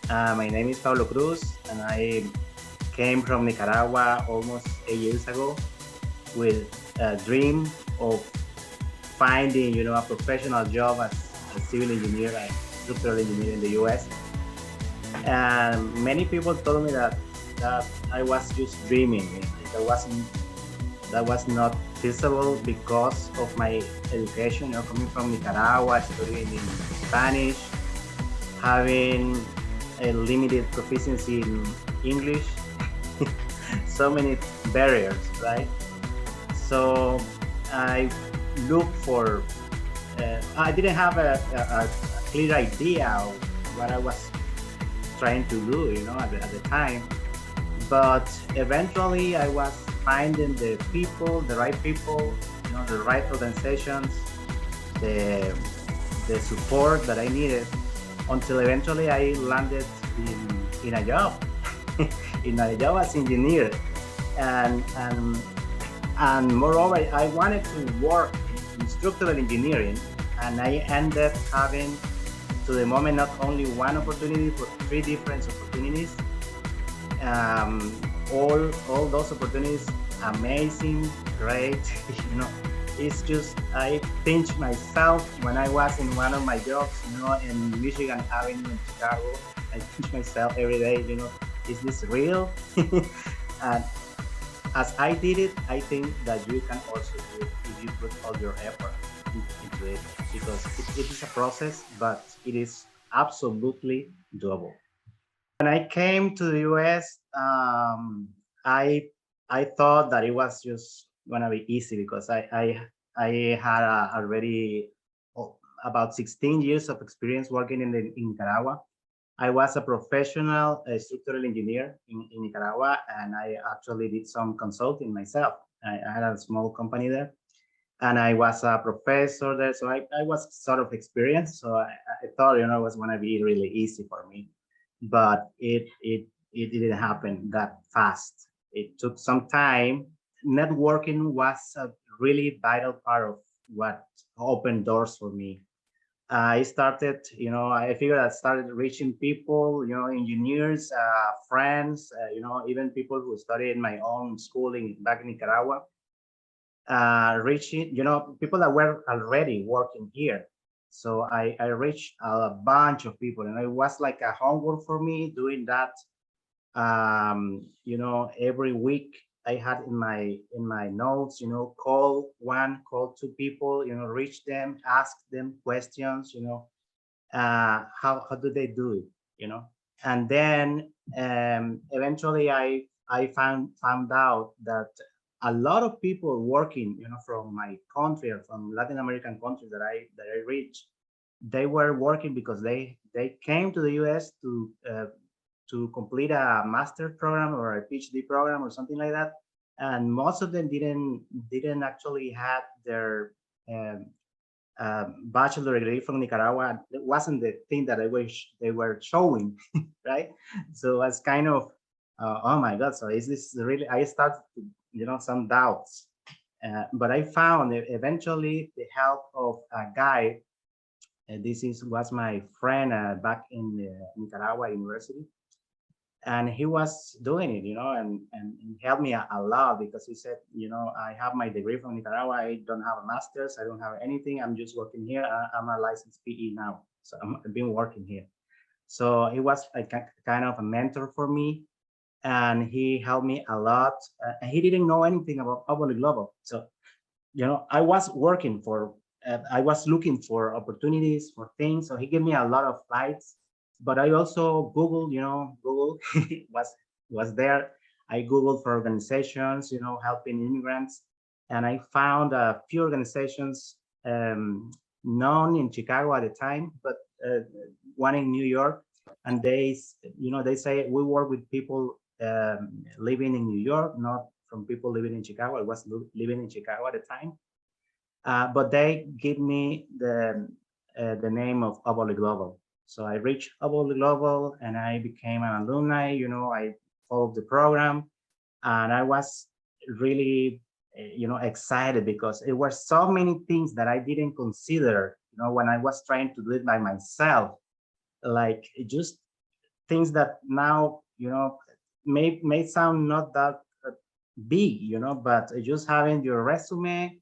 My name is Pablo Cruz, and I came from Nicaragua almost 8 years ago with a dream of finding, a professional job as a civil engineer, a structural engineer in the U.S. And many people told me that I was just dreaming. That was not feasible because of my education. Coming from Nicaragua, studying in Spanish, having a limited proficiency in English, so many barriers, right? So I looked for, I didn't have a clear idea of what I was trying to do, at the time. But eventually I was finding the right people, the right organizations, the, the support that I needed until eventually I landed in a job, in a job as engineer, and and and moreover, I wanted to work in structural engineering, and I ended having, to the moment, not only one opportunity but three different opportunities. All those opportunities, amazing, great. you know it's just, I pinch myself when I was in one of my jobs, in Michigan Avenue in Chicago. I pinch myself every day, is this real? And as I did it, I think that you can also do it if you put all your effort into it, because it is a process, but it is absolutely doable. When I came to the US, I thought that it was just gonna be easy because I had already, about 16 years of experience working in Nicaragua. I was a professional structural engineer in Nicaragua, and I actually did some consulting myself. I had a small company there, and I was a professor there, so I was sort of experienced. So I thought, it was going to be really easy for me, but it didn't happen that fast. It took some time. Networking was a really vital part of what opened doors for me. I started, I figured I started reaching people, engineers, friends, even people who studied in my own schooling back in Nicaragua, reaching, people that were already working here. So I reached a bunch of people, and it was like a homework for me doing that. Every week I had in my notes, call one, call two people, reach them, ask them questions, how do they do it, and then eventually I found out that a lot of people working, from my country or from Latin American countries that I reached, they were working because they came to the US to complete a master program or a PhD program or something like that, and most of them didn't actually have their um, bachelor degree from Nicaragua. It wasn't the thing that they were showing, right? So it's kind of, oh my God, so is this really? I started to, some doubts, but I found eventually the help of a guy. Was my friend back in the Nicaragua University, and he was doing it, and he helped me a lot because he said, I have my degree from Nicaragua. I don't have a master's. I don't have anything. I'm just working here. I'm a licensed PE now. So I've been working here. So he was a kind of a mentor for me, and he helped me a lot. And he didn't know anything about Public Global. So, I was I was looking for opportunities for things. So he gave me a lot of flights, but I also Googled, Google was there. I Googled for organizations, helping immigrants, and I found a few organizations, known in Chicago at the time, but one in New York, and they say we work with people living in New York, not from people living in Chicago. I was living in Chicago at the time, but they give me the name of Oboli Global. So I reached Oboli Global and I became an alumni. I followed the program, and I was really, excited because it were so many things that I didn't consider, when I was trying to do it by myself. Like just things that now, may sound not that big, but just having your resume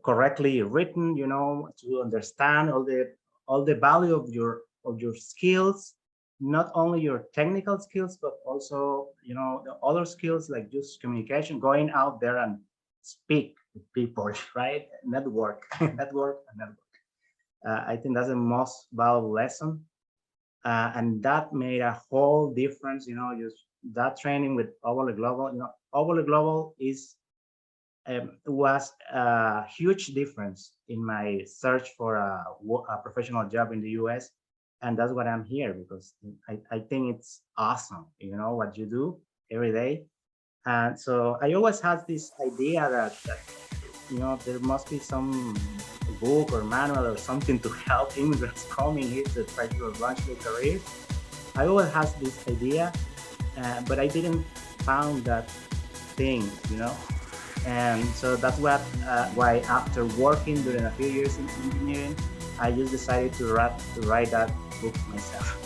correctly written, to understand all the value of your skills, not only your technical skills, but also, the other skills like just communication, going out there and speak with people, right? Network, network, and network. I think that's the most valuable lesson, and that made a whole difference. Just that training with Overly Global. Overly Global was a huge difference in my search for a professional job in the US. And that's what I'm here, because I think it's awesome, what you do every day. And so I always had this idea that there must be some book or manual or something to help immigrants coming here to try to launch their career. I always had this idea, but I didn't found that thing, and so that's why after working during a few years in engineering, I just decided to write that book myself.